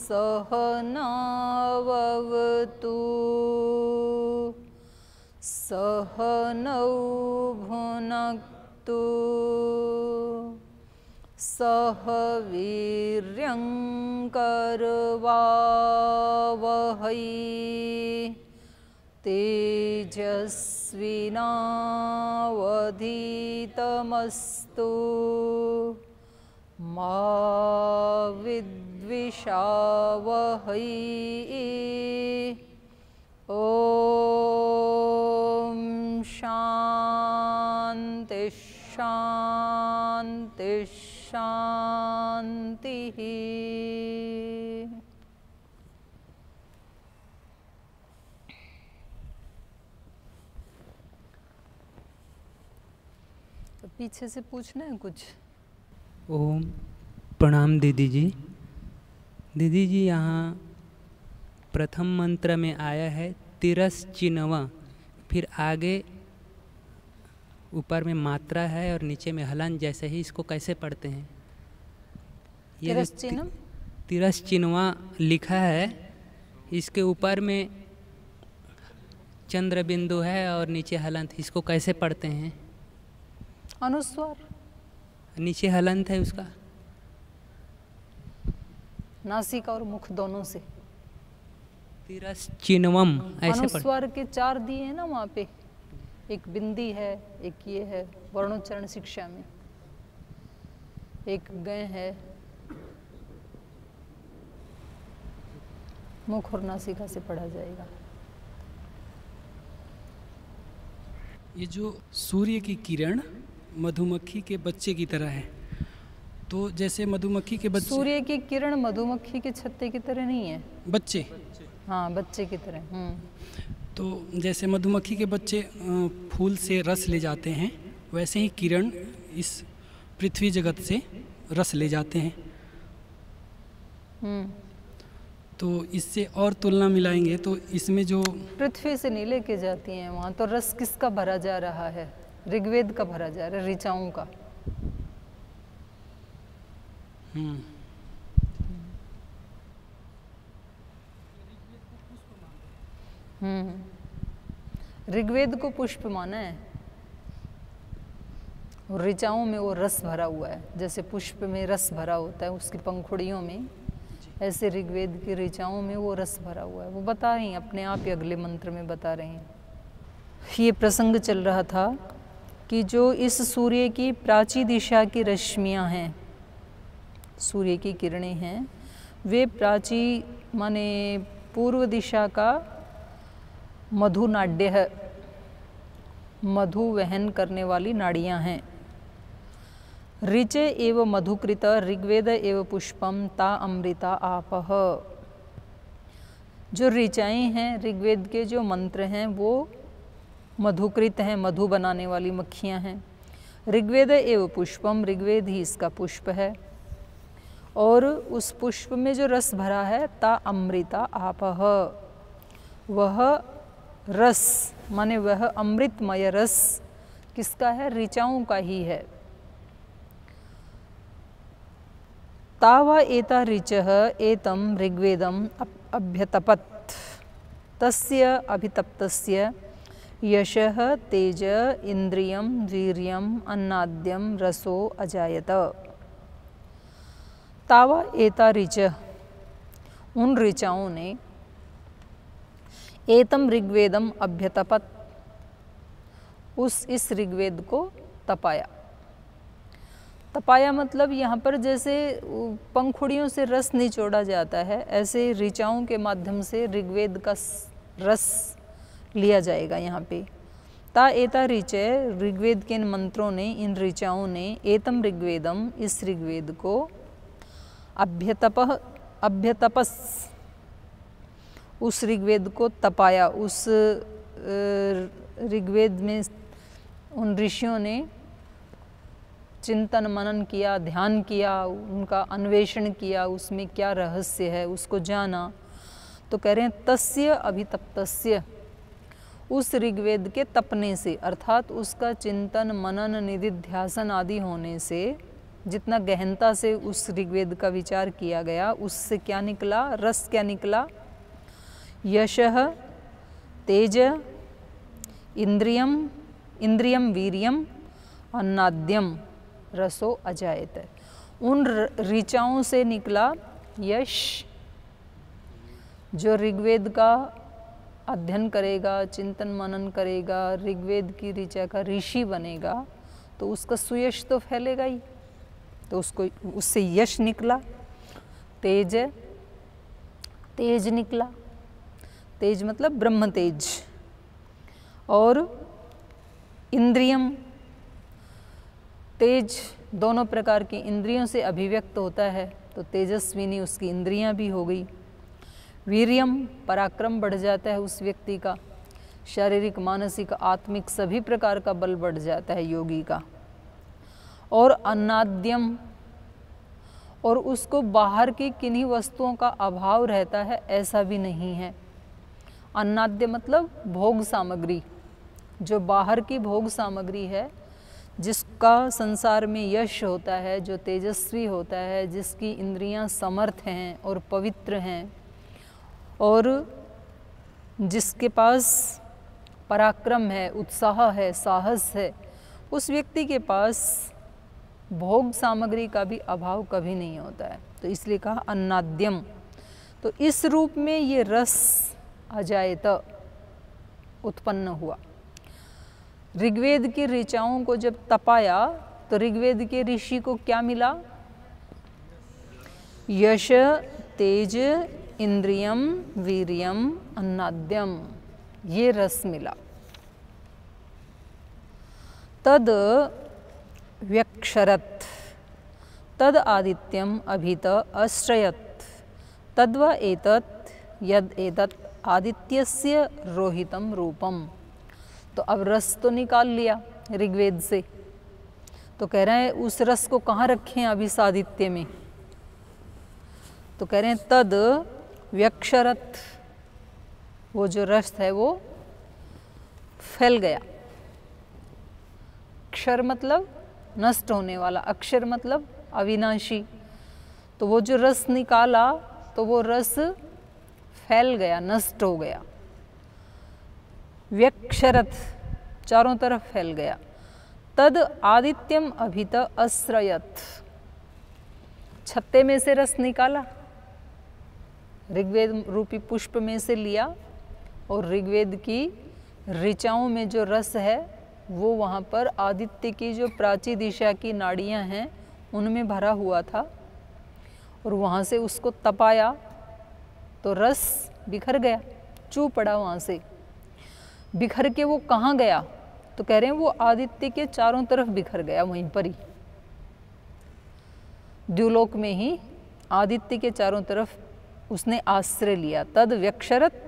सहनाववतु सहनौ भुनक्तु सह वीर्यं करवावहै तेजस्विनावधीतमस्तु मा विद्विषावहै। ॐ शान्ति शान्ति शान्तिः। तो पीछे से पूछना है कुछ। ओम प्रणाम दीदी जी। दीदी जी, यहाँ प्रथम मंत्र में आया है तिरस्चिन्वा, फिर आगे ऊपर में मात्रा है और नीचे में हलन जैसे ही, इसको कैसे पढ़ते हैं? ये तिरस्चिन्वा लिखा है, इसके ऊपर में चंद्र बिंदु है और नीचे हलंत, इसको कैसे पढ़ते हैं? अनुस्वार, नीचे हलंत है उसका, नासिका और मुख दोनों से। तिरस्चिन्वम ऐसे अनुस्वार के 4 दिए हैं ना वहाँ पे, एक बिंदी है, एक ये है वर्णोच्चारण शिक्षा में, एक गय है, मुख और नासिका से पढ़ा जाएगा। ये जो सूर्य की किरण मधुमक्खी के बच्चे की तरह है, तो जैसे मधुमक्खी के बच्चे, सूर्य की किरण मधुमक्खी के छत्ते की तरह नहीं है, बच्चे, हाँ बच्चे की तरह। तो जैसे मधुमक्खी के बच्चे फूल से रस ले जाते हैं, वैसे ही किरण इस पृथ्वी जगत से रस ले जाते हैं। तो इससे और तुलना मिलाएंगे तो इसमें जो पृथ्वी से नहीं लेके जाती हैं, वहाँ तो रस किसका भरा जा रहा है? ऋग्वेद का भरा जा रहा है, ऋचाओं का। ऋग्वेद को पुष्प माना है और ऋचाओं में वो रस भरा हुआ है। जैसे पुष्प में रस भरा होता है उसकी पंखुड़ियों में, ऐसे ऋग्वेद की ऋचाओं में वो रस भरा हुआ है। वो बता रही हैं अपने आप ही, अगले मंत्र में बता रहे हैं। ये प्रसंग चल रहा था कि जो इस सूर्य की प्राची दिशा की रश्मियां हैं, सूर्य की किरणें हैं, वे प्राची माने पूर्व दिशा का मधु नाड्य है, मधु वहन करने वाली नाड़ियां हैं। ऋचे एव मधुकृत ऋग्वेद एव पुष्पम ता अमृता आपह। जो ऋचाएँ हैं, ऋग्वेद के जो मंत्र हैं वो मधुकृत हैं, मधु बनाने वाली मक्खियां हैं। ऋग्वेद एव पुष्पम, ऋग्वेद ही इसका पुष्प है और उस पुष्प में जो रस भरा है ता अमृता आपह, वह रस माने वह अमृतमय रस किसका है? ऋचाओं का ही है। तावा एता ऋचः एतम ऋग्वेदम अभ्यतपत तस्य अभितप्तस्य यशः तेज इंद्रियम वीर्यम अन्नाद्यम रसो अजायत। तावा एता ऋचः, उन ऋचाओं ने, एतम ऋग्वेदम अभ्यतपत, इस ऋग्वेद को तपाया। तपाया मतलब यहाँ पर जैसे पंखुड़ियों से रस निचोड़ा जाता है, ऐसे ऋचाओं के माध्यम से ऋग्वेद का रस लिया जाएगा यहाँ पे। ता एता ऋचय, ऋग्वेद के इन मंत्रों ने, इन ऋचाओं ने, एतम ऋग्वेदम, इस ऋग्वेद को, अभ्यतपस, उस ऋग्वेद को तपाया। उस ऋग्वेद में उन ऋषियों ने चिंतन मनन किया, ध्यान किया, उनका अन्वेषण किया, उसमें क्या रहस्य है उसको जाना। तो कह रहे हैं तस्य अभितप्तस्य, उस ऋग्वेद के तपने से, अर्थात उसका चिंतन मनन निधिध्यासन आदि होने से, जितना गहनता से उस ऋग्वेद का विचार किया गया उससे क्या निकला, रस क्या निकला, यशः तेज इंद्रियम इंद्रियम वीर्यम अन्नाद्यम रसो अजायत। उन ऋचाओं से निकला यश। जो ऋग्वेद का अध्ययन करेगा, चिंतन मनन करेगा, ऋग्वेद की ऋचा का ऋषि बनेगा तो उसका सुयश तो फैलेगा ही, तो उसको उससे यश निकला। तेज, तेज निकला, तेज मतलब ब्रह्म तेज। और इंद्रियम, तेज दोनों प्रकार की इंद्रियों से अभिव्यक्त होता है तो तेजस्विनी उसकी इंद्रियां भी हो गई। वीर्यम, पराक्रम बढ़ जाता है उस व्यक्ति का, शारीरिक मानसिक आत्मिक सभी प्रकार का बल बढ़ जाता है योगी का। और अन्नाद्यम, और उसको बाहर की किन्हीं वस्तुओं का अभाव रहता है ऐसा भी नहीं है। अन्नाद्य मतलब भोग सामग्री, जो बाहर की भोग सामग्री है, जिसका संसार में यश होता है, जो तेजस्वी होता है, जिसकी इंद्रियां समर्थ हैं और पवित्र हैं और जिसके पास पराक्रम है, उत्साह है, साहस है, उस व्यक्ति के पास भोग सामग्री का भी अभाव कभी नहीं होता है। तो इसलिए कहा अन्नाद्यम। तो इस रूप में ये रस अजायत उत्पन्न हुआ। ऋग्वेद की ऋचाओं को जब तपाया तो ऋग्वेद के ऋषि को क्या मिला, यश तेज इंद्रियम वीर्यम अन्नाद्यम, ये रस मिला। तद व्यक्षरत तद आदित्यम अभित आश्रयत तद्व एतत् यद एतत् आदित्यस्य रोहितम रूपम। तो अब रस तो निकाल लिया ऋग्वेद से, तो कह रहे हैं उस रस को कहाँ रखें अब इस आदित्य में, तो कह रहे हैं तद व्यक्षरत, वो जो रस है वो फैल गया। क्षर मतलब नष्ट होने वाला, अक्षर मतलब अविनाशी। तो वो जो रस निकाला तो वो रस फैल गया, नष्ट हो गया। व्यक्षरत, चारों तरफ फैल गया। तद आदित्यम अभित आश्रयत, छत्ते में से रस निकाला, ऋग्वेद रूपी पुष्प में से लिया और ऋग्वेद की ऋचाओं में जो रस है वो वहाँ पर आदित्य की जो प्राची दिशा की नाड़ियाँ हैं उनमें भरा हुआ था और वहाँ से उसको तपाया तो रस बिखर गया, चू पड़ा वहाँ से। बिखर के वो कहाँ गया, तो कह रहे हैं वो आदित्य के चारों तरफ बिखर गया, वहीं पर ही द्युलोक में ही आदित्य के चारों तरफ उसने आश्रय लिया। तद व्यक्षरत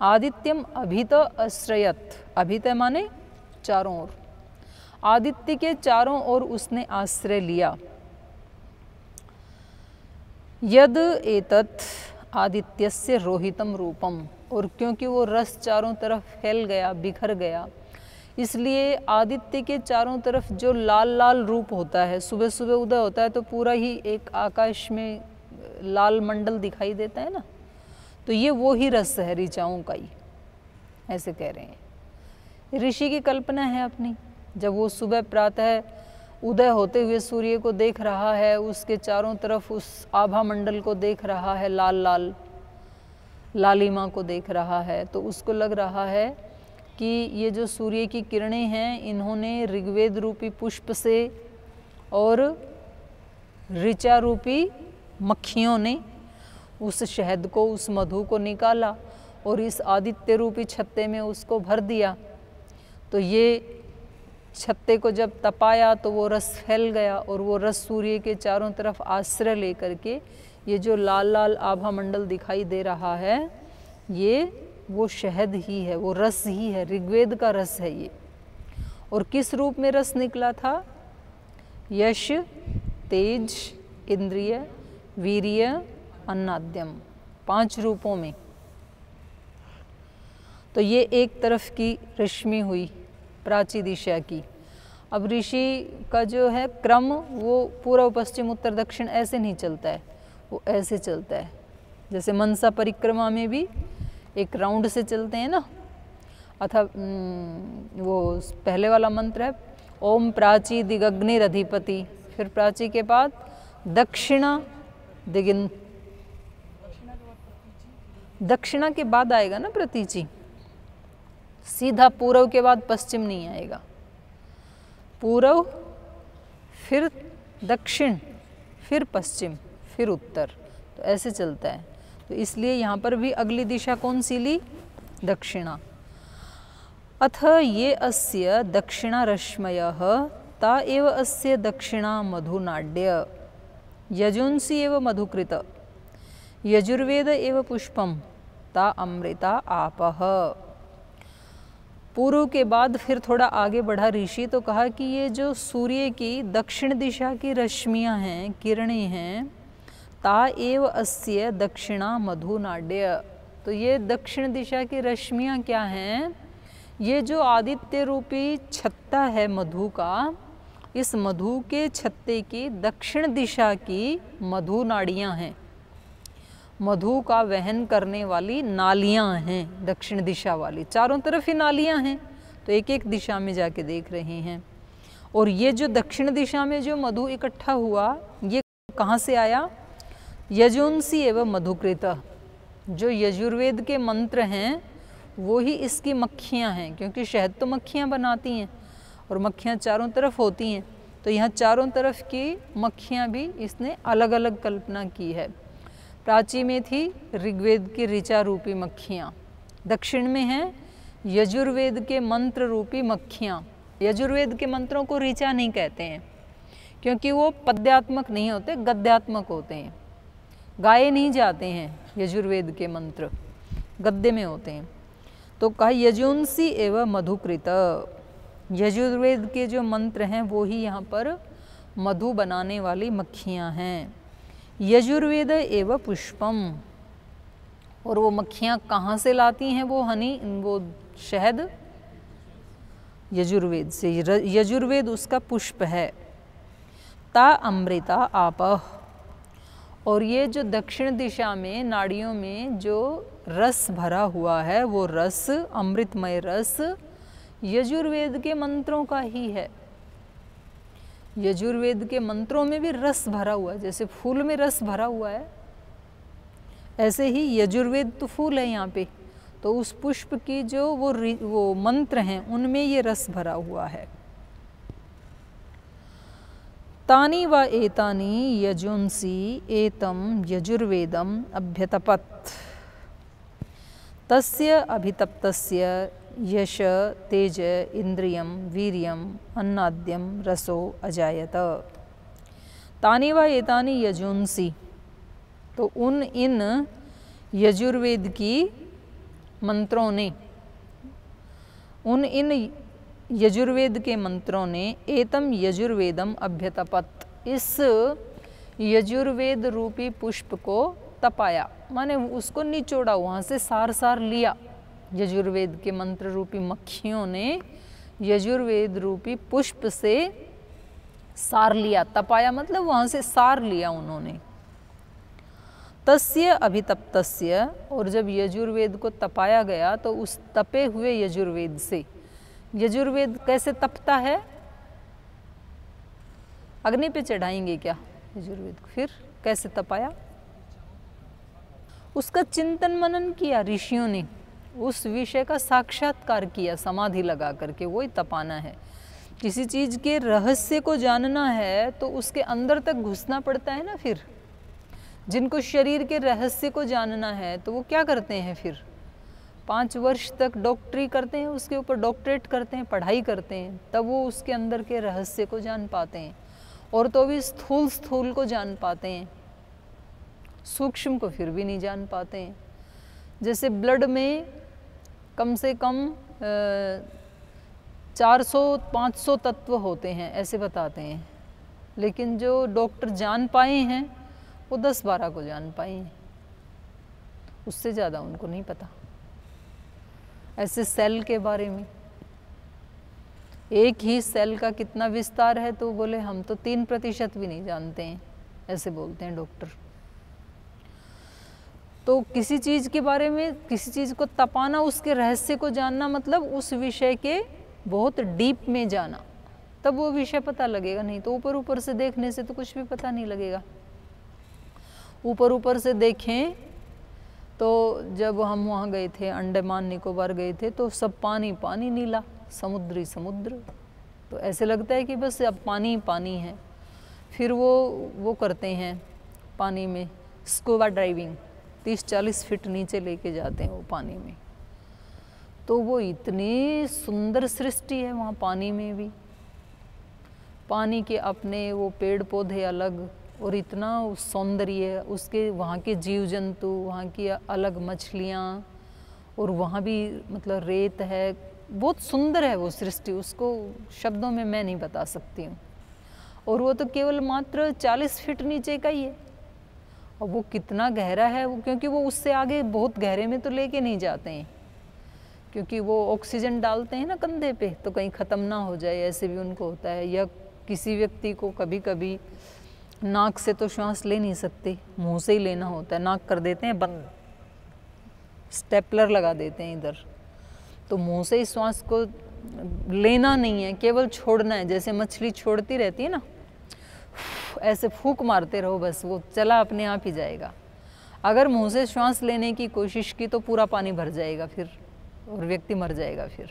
आदित्यम अभित आश्रयत, अभित माने चारों ओर, आदित्य के चारों ओर उसने आश्रय लिया। यद एतत् आदित्यस्य रोहितम रूपम, और क्योंकि वो रस चारों तरफ फैल गया, बिखर गया, इसलिए आदित्य के चारों तरफ जो लाल लाल रूप होता है, सुबह सुबह उदय होता है तो पूरा ही एक आकाश में लाल मंडल दिखाई देता है ना, तो ये वो ही रस है ऋचाओं का ही, ऐसे कह रहे हैं। ऋषि की कल्पना है अपनी। जब वो सुबह प्रातः उदय होते हुए सूर्य को देख रहा है, उसके चारों तरफ उस आभा मंडल को देख रहा है, लाल लाल लालिमा को देख रहा है, तो उसको लग रहा है कि ये जो सूर्य की किरणें हैं इन्होंने ऋग्वेद रूपी पुष्प से और ऋचा रूपी मक्खियों ने उस शहद को, उस मधु को निकाला और इस आदित्य रूपी छत्ते में उसको भर दिया। तो ये छत्ते को जब तपाया तो वो रस फैल गया और वो रस सूर्य के चारों तरफ आश्रय लेकर के ये जो लाल लाल आभा मंडल दिखाई दे रहा है, ये वो शहद ही है, वो रस ही है, ऋग्वेद का रस है ये। और किस रूप में रस निकला था? यश, तेज, इंद्रिय, वीर्य, अन्नाद्यम, 5 रूपों में। तो ये एक तरफ की रश्मि हुई प्राची दिशा की। अब ऋषि का जो है क्रम वो पूर्व पश्चिम उत्तर दक्षिण ऐसे नहीं चलता है, वो ऐसे चलता है। जैसे मनसा परिक्रमा में भी एक राउंड से चलते हैं ना, अथा वो पहले वाला मंत्र है ओम प्राची दिगग्निरधिपति, फिर प्राची के बाद दक्षिणा दिगिन, दक्षिणा के बाद आएगा ना प्रतीचि, सीधा पूर्व के बाद पश्चिम नहीं आएगा, पूर्व फिर दक्षिण फिर पश्चिम फिर उत्तर, तो ऐसे चलता है। तो इसलिए यहाँ पर भी अगली दिशा कौन सी ली? दक्षिणा। अथ ये अस्य दक्षिणा रश्मयः ता एव अस्य दक्षिणा मधुनाड्य यजुंसि एव मधुकृत यजुर्वेद एव पुष्पम ता अमृता आपः। पूर्व के बाद फिर थोड़ा आगे बढ़ा ऋषि तो कहा कि ये जो सूर्य की दक्षिण दिशा की रश्मियाँ हैं, किरणें हैं, ता एव अस्य दक्षिणा मधुनाड्य, तो ये दक्षिण दिशा की रश्मियाँ क्या हैं? ये जो आदित्य रूपी छत्ता है मधु का, इस मधु के छत्ते की दक्षिण दिशा की मधु नाड़ियाँ हैं, मधु का वहन करने वाली नालियाँ हैं दक्षिण दिशा वाली, चारों तरफ ही नालियाँ हैं, तो एक एक दिशा में जाके देख रहे हैं। और ये जो दक्षिण दिशा में जो मधु इकट्ठा हुआ, ये कहाँ से आया? यजुंसी एवं मधुकृत, जो यजुर्वेद के मंत्र हैं वो ही इसकी मक्खियाँ हैं, क्योंकि शहद तो मक्खियाँ बनाती हैं और मक्खियाँ चारों तरफ होती हैं, तो यहाँ चारों तरफ की मक्खियाँ भी इसने अलग अलग कल्पना की है। प्राची में थी ऋग्वेद की ऋचा रूपी मक्खियाँ, दक्षिण में हैं यजुर्वेद के मंत्र रूपी मक्खियाँ। यजुर्वेद के मंत्रों को ऋचा नहीं कहते हैं क्योंकि वो पद्यात्मक नहीं होते, गद्यात्मक होते हैं, गाए नहीं जाते हैं। यजुर्वेद के मंत्र गद्य में होते हैं। तो कहा यजुंसी एवं मधुकृत, यजुर्वेद के जो मंत्र हैं वो ही यहाँ पर मधु बनाने वाली मक्खियाँ हैं। यजुर्वेद एवं पुष्पम, और वो मक्खियाँ कहाँ से लाती हैं वो हनी, वो शहद? यजुर्वेद से, यजुर्वेद उसका पुष्प है। ता अमृता आपः, और ये जो दक्षिण दिशा में नाड़ियों में जो रस भरा हुआ है वो रस, अमृतमय रस, यजुर्वेद के मंत्रों का ही है। यजुर्वेद के मंत्रों में भी रस भरा हुआ है, जैसे फूल में रस भरा हुआ है ऐसे ही यजुर्वेद तो फूल है यहाँ पे, तो उस पुष्प की जो वो मंत्र हैं उनमें ये रस भरा हुआ है। तानि व एतानि यजुंसि एतं यजुर्वेदम अभ्यतपत् तस्य अभितप्तस्य यश तेज इंद्रियम वीर्यम अन्नाद्यम रसो अजायत। तानि व एतानि यजुंसि, तो उन इन यजुर्वेद की मंत्रों ने, उन इन यजुर्वेद के मंत्रों ने एतम यजुर्वेदम अभ्यतपत्, इस यजुर्वेद रूपी पुष्प को तपाया, माने उसको निचोड़ा, वहाँ से सार सार लिया। यजुर्वेद के मंत्र रूपी मक्खियों ने यजुर्वेद रूपी पुष्प से सार लिया, तपाया मतलब वहाँ से सार लिया उन्होंने। तस्य अभितप्तस्य, और जब यजुर्वेद को तपाया गया तो उस तपे हुए यजुर्वेद से, यजुर्वेद कैसे तपता है? अग्नि पे चढ़ाएंगे क्या यजुर्वेद को? फिर कैसे तपाया? उसका चिंतन मनन किया ऋषियों ने, उस विषय का साक्षात्कार किया समाधि लगा करके, वही तपाना है। किसी चीज़ के रहस्य को जानना है तो उसके अंदर तक घुसना पड़ता है ना। फिर जिनको शरीर के रहस्य को जानना है तो वो क्या करते हैं? फिर 5 वर्ष तक डॉक्टरी करते हैं, उसके ऊपर डॉक्टरेट करते हैं, पढ़ाई करते हैं, तब वो उसके अंदर के रहस्य को जान पाते हैं। और तो भी स्थूल को जान पाते हैं, सूक्ष्म को फिर भी नहीं जान पाते हैं। जैसे ब्लड में कम से कम 400-500 तत्व होते हैं ऐसे बताते हैं, लेकिन जो डॉक्टर जान पाए हैं वो 10-12 को जान पाए हैं, उससे ज़्यादा उनको नहीं पता। ऐसे सेल के बारे में एक ही सेल का कितना विस्तार है, तो बोले हम तो 3% भी नहीं जानते हैं, ऐसे बोलते हैं डॉक्टर। तो किसी चीज़ के बारे में, किसी चीज़ को तपाना, उसके रहस्य को जानना मतलब उस विषय के बहुत डीप में जाना, तब वो विषय पता लगेगा। नहीं तो ऊपर ऊपर से देखने से तो कुछ भी पता नहीं लगेगा। ऊपर ऊपर से देखें तो जब हम वहाँ गए थे, अंडमान निकोबार गए थे, तो सब पानी पानी, नीला समुद्री समुद्र, तो ऐसे लगता है कि बस अब पानी ही पानी है। फिर वो करते हैं पानी में स्कूबा ड्राइविंग, 30-40 फीट नीचे लेके जाते हैं वो पानी में। तो वो इतनी सुंदर सृष्टि है वहाँ पानी में भी, पानी के अपने वो पेड़ पौधे अलग, और इतना सौंदर्य, उसके वहाँ के जीव जंतु, वहाँ की अलग मछलियाँ, और वहाँ भी मतलब रेत है, बहुत सुंदर है वो सृष्टि, उसको शब्दों में मैं नहीं बता सकती हूँ। और वो तो केवल मात्र 40 फीट नीचे का ही है, और वो कितना गहरा है वो, क्योंकि वो उससे आगे बहुत गहरे में तो लेके नहीं जाते हैं, क्योंकि वो ऑक्सीजन डालते हैं ना कंधे पे, तो कहीं ख़त्म ना हो जाए, ऐसे भी उनको होता है। या किसी व्यक्ति को कभी कभी नाक से तो श्वास ले नहीं सकते, मुंह से ही लेना होता है, नाक कर देते हैं बंद, स्टेपलर लगा देते हैं इधर, तो मुंह से ही श्वास को लेना नहीं है, केवल छोड़ना है। जैसे मछली छोड़ती रहती है ना, ऐसे फूंक मारते रहो, बस वो चला अपने आप ही जाएगा। अगर मुंह से श्वास लेने की कोशिश की तो पूरा पानी भर जाएगा फिर, और व्यक्ति मर जाएगा फिर,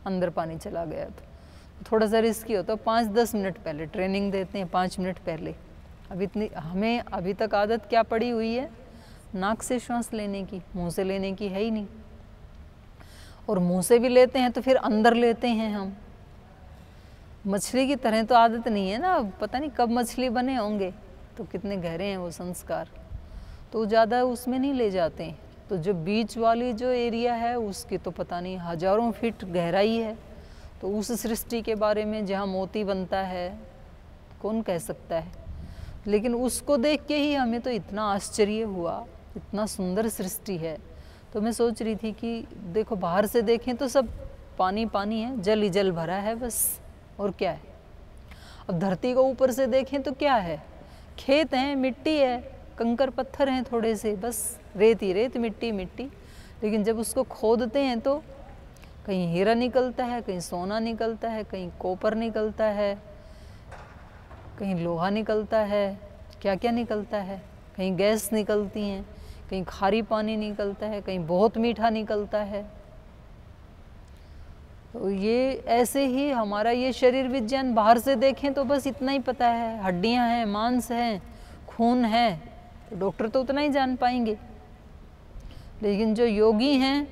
अंदर पानी चला गया तो थोड़ा सा रिस्की होता है। 5-10 मिनट पहले ट्रेनिंग देते हैं, 5 मिनट पहले। अब इतनी हमें अभी तक आदत क्या पड़ी हुई है, नाक से श्वास लेने की, मुंह से लेने की है ही नहीं। और मुंह से भी लेते हैं तो फिर अंदर लेते हैं हम, मछली की तरह तो आदत नहीं है ना, पता नहीं कब मछली बने होंगे, तो कितने गहरे हैं वो संस्कार, तो ज़्यादा उसमें नहीं ले जाते हैं। तो जो बीच वाली जो एरिया है उसकी तो पता नहीं हज़ारों फीट गहराई है, तो उस सृष्टि के बारे में जहाँ मोती बनता है कौन कह सकता है। लेकिन उसको देख के ही हमें तो इतना आश्चर्य हुआ, इतना सुंदर सृष्टि है। तो मैं सोच रही थी कि देखो बाहर से देखें तो सब पानी पानी है, जल ही जल भरा है बस, और क्या है। अब धरती को ऊपर से देखें तो क्या है, खेत हैं, मिट्टी है, कंकर पत्थर हैं थोड़े से, बस रेत ही रेत, मिट्टी मिट्टी। लेकिन जब उसको खोदते हैं तो कहीं हीरा निकलता है, कहीं सोना निकलता है, कहीं कॉपर निकलता है, कहीं लोहा निकलता है, क्या क्या निकलता है, कहीं गैस निकलती हैं, कहीं खारी पानी निकलता है, कहीं बहुत मीठा निकलता है। तो ये ऐसे ही हमारा ये शरीर विज्ञान बाहर से देखें तो बस इतना ही पता है, हड्डियां हैं, मांस हैं, खून है, तो डॉक्टर तो उतना ही जान पाएंगे। लेकिन जो योगी हैं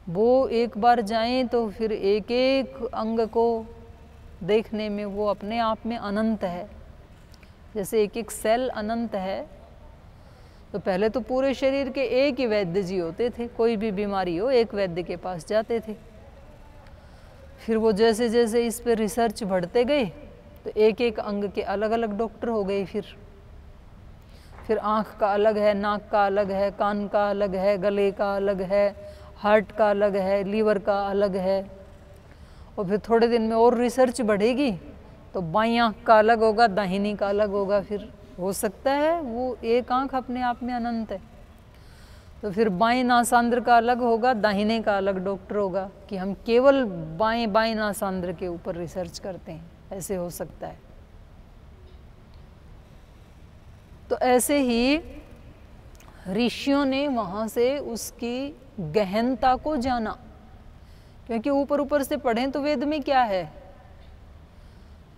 वो एक बार जाएं तो फिर एक एक अंग को देखने में वो अपने आप में अनंत है। जैसे एक एक सेल अनंत है, तो पहले तो पूरे शरीर के एक ही वैद्य जी होते थे, कोई भी बीमारी हो एक वैद्य के पास जाते थे। फिर वो जैसे जैसे इस पे रिसर्च बढ़ते गए तो एक एक अंग के अलग अलग डॉक्टर हो गए। फिर आँख का अलग है, नाक का अलग है, कान का अलग है, गले का अलग है, हार्ट का अलग है, लीवर का अलग है। और फिर थोड़े दिन में और रिसर्च बढ़ेगी तो बाईं आँख का अलग होगा, दाहिनी का अलग होगा। फिर हो सकता है वो एक आँख अपने आप में अनंत है, तो फिर बाएं नासांद्र का अलग होगा, दाहिने का अलग डॉक्टर होगा कि हम केवल बाएं बाएं नासांद्र के ऊपर रिसर्च करते हैं, ऐसे हो सकता है। तो ऐसे ही ऋषियों ने वहाँ से उसकी गहनता को जाना, क्योंकि ऊपर ऊपर से पढ़ें तो वेद में क्या है,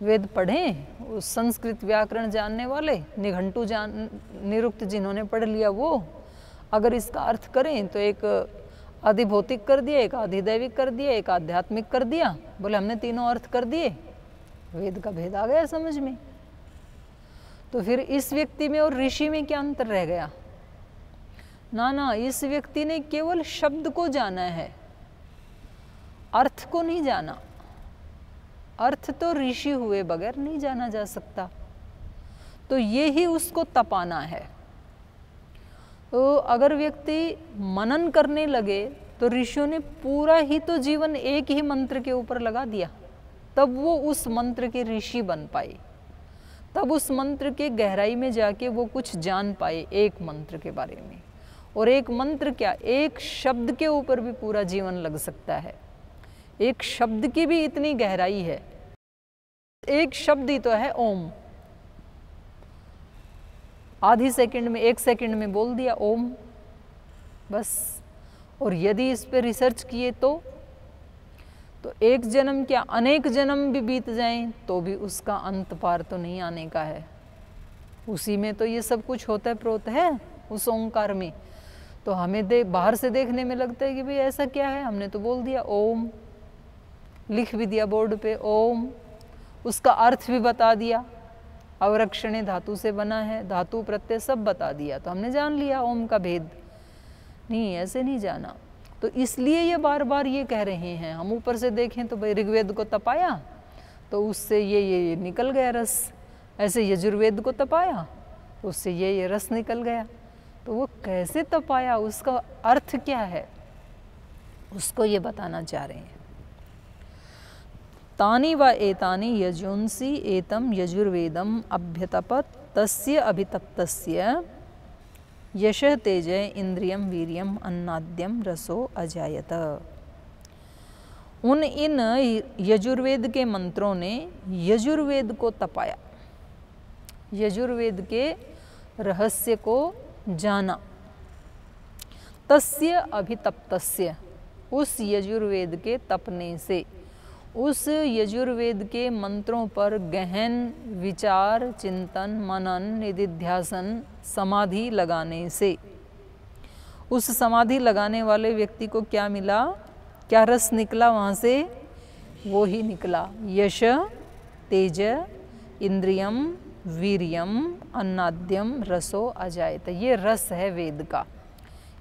वेद पढ़ें उस संस्कृत व्याकरण जानने वाले, निघंटु निरुक्त जिन्होंने पढ़ लिया वो अगर इसका अर्थ करें तो एक अधिभौतिक कर दिया, एक अधिदैविक कर दिया, एक आध्यात्मिक कर दिया, बोले हमने तीनों अर्थ कर दिए, वेद का भेद आ गया समझ में। तो फिर इस व्यक्ति में और ऋषि में क्या अंतर रह गया? ना, इस व्यक्ति ने केवल शब्द को जाना है, अर्थ को नहीं जाना। अर्थ तो ऋषि हुए बगैर नहीं जाना जा सकता, तो ये ही उसको तपाना है। तो अगर व्यक्ति मनन करने लगे तो ऋषियों ने पूरा ही तो जीवन एक ही मंत्र के ऊपर लगा दिया, तब वो उस मंत्र के ऋषि बन पाए, तब उस मंत्र के गहराई में जाके वो कुछ जान पाए एक मंत्र के बारे में। और एक मंत्र क्या, एक शब्द के ऊपर भी पूरा जीवन लग सकता है। एक शब्द की भी इतनी गहराई है। एक शब्द ही तो है ओम, आधी सेकंड में, 1 सेकंड में बोल दिया ओम, बस। और यदि इस पे रिसर्च किए तो एक जन्म क्या अनेक जन्म भी बीत जाएं तो भी उसका अंत पार तो नहीं आने का है। उसी में तो ये सब कुछ होता है, प्रोत है उस ओंकार में। तो हमें बाहर से देखने में लगता है कि भाई ऐसा क्या है, हमने तो बोल दिया ओम, लिख भी दिया बोर्ड पे ओम, उसका अर्थ भी बता दिया, अवरक्षणे धातु से बना है, धातु प्रत्यय सब बता दिया, तो हमने जान लिया ओम का भेद। नहीं, ऐसे नहीं जाना। तो इसलिए ये बार बार ये कह रहे हैं। हम ऊपर से देखें तो भाई ऋग्वेद को तपाया तो उससे ये निकल गया रस, ऐसे यजुर्वेद को तपाया तो उससे ये रस निकल गया। तो वो कैसे तपाया, उसका अर्थ क्या है, उसको ये बताना चाह रहे हैं। तानि व एतानि यजुंसि एतम यजुर्वेदम अभ्यतपत तस्य अभितप्तस्य यशः तेजः इंद्रियम वीर्यम अन्नाद्यम रसो अजायत। इन यजुर्वेद के मंत्रों ने यजुर्वेद को तपाया, यजुर्वेद के रहस्य को जाना। तस्य अभितप्तस्य, उस यजुर्वेद के तपने से, उस यजुर्वेद के मंत्रों पर गहन विचार, चिंतन, मनन, निधिध्यासन, समाधि लगाने से, उस समाधि लगाने वाले व्यक्ति को क्या मिला, क्या रस निकला वहाँ से, वो ही निकला यश, तेज, इंद्रियम, वीर्यम, अन्नाद्यम रसो अजायत। ये रस है वेद का।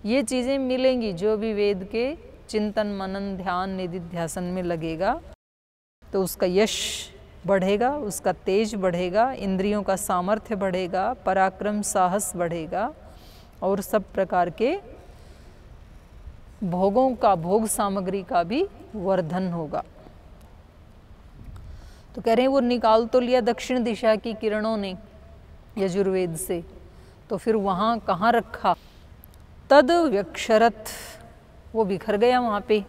ये चीज़ें मिलेंगी जो भी वेद के चिंतन, मनन, ध्यान, निधिध्यासन में लगेगा तो उसका यश बढ़ेगा, उसका तेज बढ़ेगा, इंद्रियों का सामर्थ्य बढ़ेगा, पराक्रम, साहस बढ़ेगा और सब प्रकार के भोगों का, भोग सामग्री का भी वर्धन होगा। तो कह रहे हैं वो निकाल तो लिया दक्षिण दिशा की किरणों ने यजुर्वेद से, तो फिर वहाँ कहाँ रखा, तद व्यक्षरत, वो बिखर गया वहाँ पे।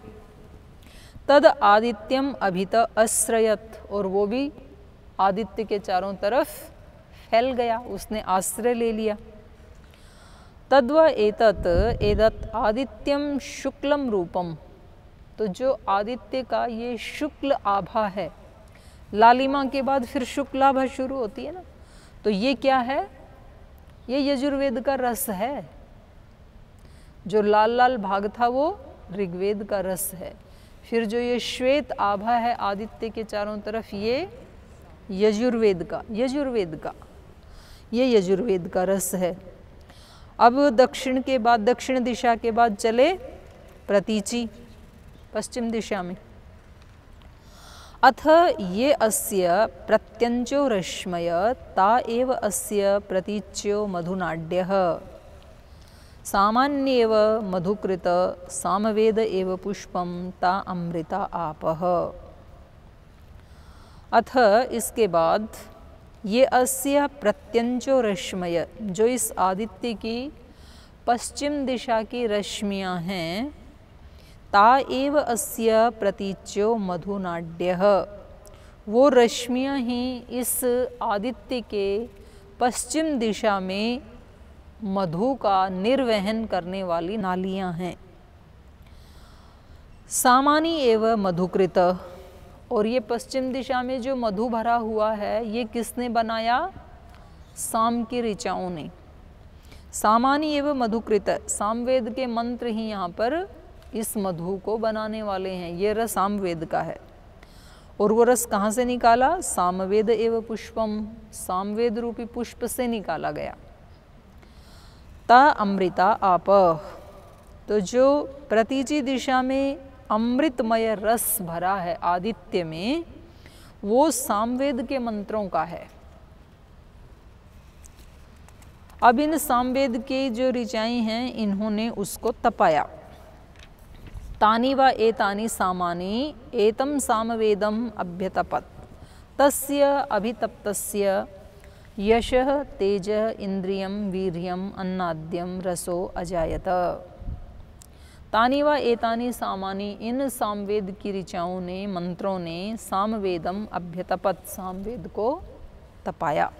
तद आदित्यम अभित आश्रयत, और वो भी आदित्य के चारों तरफ फैल गया, उसने आश्रय ले लिया। तद्व एतत् एतत् आदित्यम शुक्लम रूपम, तो जो आदित्य का ये शुक्ल आभा है, लालिमा के बाद फिर शुक्लाभा शुरू होती है ना, तो ये क्या है, ये यजुर्वेद का रस है। जो लाल लाल भाग था वो ऋग्वेद का रस है। फिर जो ये श्वेत आभा है आदित्य के चारों तरफ, ये यजुर्वेद का ये यजुर्वेद का रस है। अब दक्षिण के बाद, दक्षिण दिशा के बाद चले प्रतीचि, पश्चिम दिशा में। अथ ये अस्य प्रत्यंचो रश्मय ता एव अस्य प्रतीच्यो मधुनाड्यः सामान्येव मधुकृत सामवेद एव पुष्पम ता अमृता आपः। अथ, इसके बाद, ये अस्य प्रत्यंचो रश्मय, जो इस आदित्य की पश्चिम दिशा की रश्मियाँ हैं, ता एव अस्य प्रतीच्यो मधुनाड्यः, वो रश्मियाँ ही इस आदित्य के पश्चिम दिशा में मधु का निर्वहन करने वाली नालियाँ हैं। सामानी एवं मधुकृत, और ये पश्चिम दिशा में जो मधु भरा हुआ है ये किसने बनाया, साम की ऋचाओं ने। सामानी एवं मधुकृत, सामवेद के मंत्र ही यहाँ पर इस मधु को बनाने वाले हैं। ये रस सामवेद का है। और वो रस कहाँ से निकाला, सामवेद एवं पुष्पम, सामवेद रूपी पुष्प से निकाला गया। ता अमृता आप, तो जो प्रतीचि दिशा में अमृतमय रस भरा है आदित्य में, वो सामवेद के मंत्रों का है। अब इन सामवेद की जो ऋचाएं हैं इन्होंने उसको तपाया। तानि वा एतानि सामानि एतं सामवेदम् अभ्यतपत् तस्य अभितप्तस्य यशः तेजः इंद्रियं वीर्यम् अन्नाद्यं रसो अजायत। तानि वा एतानि सामानि, इन सामवेद की ऋचाओं ने, मंत्रों ने सामवेदम अभ्यतपत, सामवेद को तपाया।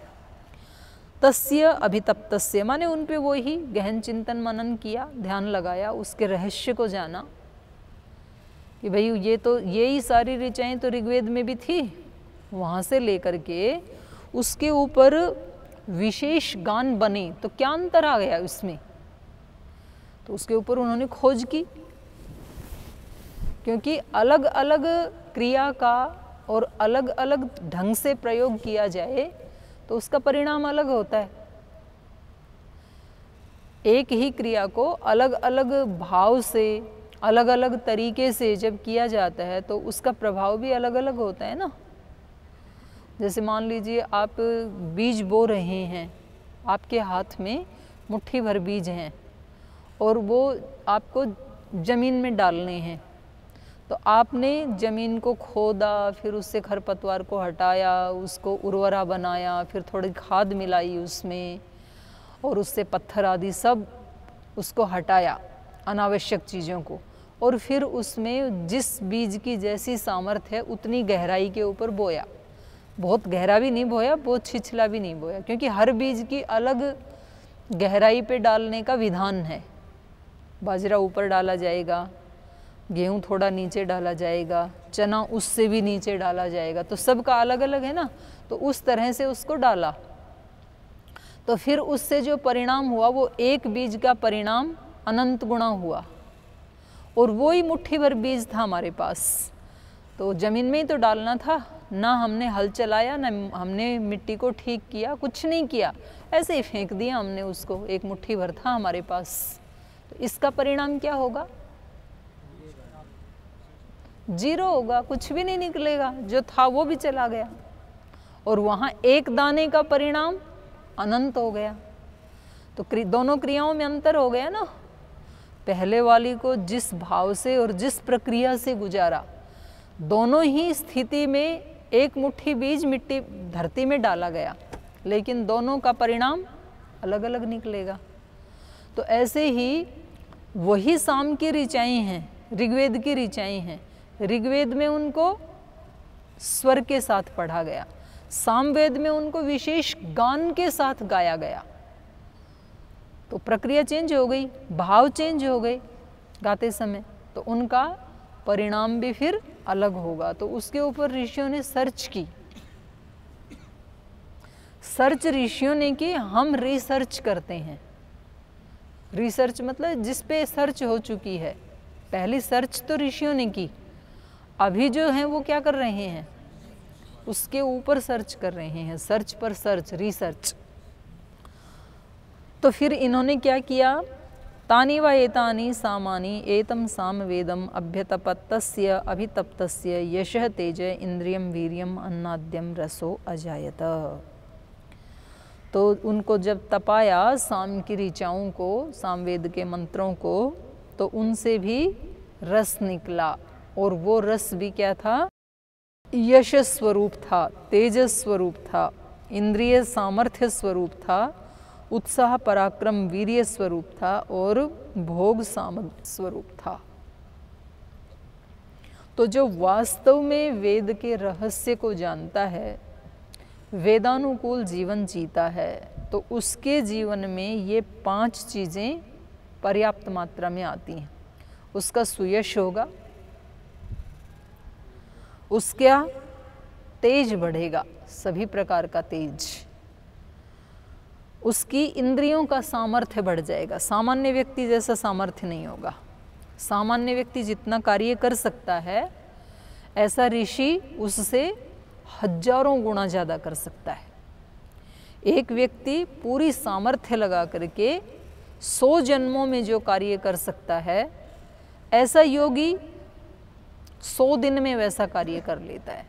तस्य अभितप्तस्य माने उन पे वो ही गहन चिंतन मनन किया, ध्यान लगाया, उसके रहस्य को जाना कि भाई ये ही सारी ऋचाएं तो ऋग्वेद में भी थी, वहाँ से लेकर के उसके ऊपर विशेष गान बने, तो क्या अंतर आ गया उसमें, तो उसके ऊपर उन्होंने खोज की। क्योंकि अलग अलग क्रिया का और अलग अलग ढंग से प्रयोग किया जाए तो उसका परिणाम अलग होता है। एक ही क्रिया को अलग अलग भाव से, अलग अलग तरीके से जब किया जाता है तो उसका प्रभाव भी अलग अलग होता है ना। जैसे मान लीजिए आप बीज बो रहे हैं, आपके हाथ में मुट्ठी भर बीज हैं और वो आपको ज़मीन में डालने हैं, तो आपने ज़मीन को खोदा, फिर उससे खरपतवार को हटाया, उसको उर्वरा बनाया, फिर थोड़ी खाद मिलाई उसमें और उससे पत्थर आदि सब उसको हटाया, अनावश्यक चीज़ों को, और फिर उसमें जिस बीज की जैसी सामर्थ्य है उतनी गहराई के ऊपर बोया। बहुत गहरा भी नहीं बोया, बहुत छिछला भी नहीं बोया, क्योंकि हर बीज की अलग गहराई पे डालने का विधान है। बाजरा ऊपर डाला जाएगा, गेहूँ थोड़ा नीचे डाला जाएगा, चना उससे भी नीचे डाला जाएगा, तो सबका अलग अलग है ना। तो उस तरह से उसको डाला, तो फिर उससे जो परिणाम हुआ वो एक बीज का परिणाम अनंत गुणा हुआ, और वो ही मुट्ठी भर बीज था हमारे पास। तो ज़मीन में ही तो डालना था, ना हमने हल चलाया, ना हमने मिट्टी को ठीक किया, कुछ नहीं किया, ऐसे ही फेंक दिया हमने उसको, एक मुट्ठी भर था हमारे पास। तो इसका परिणाम क्या होगा? जीरो होगा, कुछ भी नहीं निकलेगा, जो था वो भी चला गया, और वहाँ एक दाने का परिणाम अनंत हो गया। तो दोनों क्रियाओं में अंतर हो गया ना। पहले वाली को जिस भाव से और जिस प्रक्रिया से गुजारा, दोनों ही स्थिति में एक मुट्ठी बीज मिट्टी धरती में डाला गया, लेकिन दोनों का परिणाम अलग अलग निकलेगा। तो ऐसे ही वही साम की ऋचाएं हैं, ऋग्वेद की ऋचाएं हैं। ऋग्वेद में उनको स्वर के साथ पढ़ा गया, सामवेद में उनको विशेष गान के साथ गाया गया। तो प्रक्रिया चेंज हो गई, भाव चेंज हो गए गाते समय, तो उनका परिणाम भी फिर अलग होगा। तो उसके ऊपर ऋषियों ने सर्च की, सर्च ऋषियों ने की, हम रिसर्च करते हैं। रिसर्च मतलब जिस पे सर्च हो चुकी है, पहली सर्च तो ऋषियों ने की, अभी जो है वो क्या कर रहे हैं, उसके ऊपर सर्च कर रहे हैं, सर्च पर सर्च, रिसर्च। तो फिर इन्होंने क्या किया, तानि वा एतानि सामानि एतं सामवेदम अभ्यतपत् तस्य अभितप्तस्य यशः तेजः इंद्रियं वीर्यम् अन्नाद्यं रसो अजायत। तो उनको जब तपाया साम की ऋचाओं को, सामवेद के मंत्रों को, तो उनसे भी रस निकला, और वो रस भी क्या था, यश स्वरूप था, तेजस स्वरूप था, इंद्रिय सामर्थ्य स्वरूप था, उत्साह पराक्रम वीर्य स्वरूप था, और भोग सामर्थ्य स्वरूप था। तो जो वास्तव में वेद के रहस्य को जानता है, वेदानुकूल जीवन जीता है, तो उसके जीवन में ये 5 चीज़ें पर्याप्त मात्रा में आती हैं। उसका सुयश होगा, उसका तेज बढ़ेगा, सभी प्रकार का तेज, उसकी इंद्रियों का सामर्थ्य बढ़ जाएगा। सामान्य व्यक्ति जैसा सामर्थ्य नहीं होगा। सामान्य व्यक्ति जितना कार्य कर सकता है, ऐसा ऋषि उससे हजारों गुना ज़्यादा कर सकता है। एक व्यक्ति पूरी सामर्थ्य लगा करके 100 जन्मों में जो कार्य कर सकता है, ऐसा योगी 100 दिन में वैसा कार्य कर लेता है।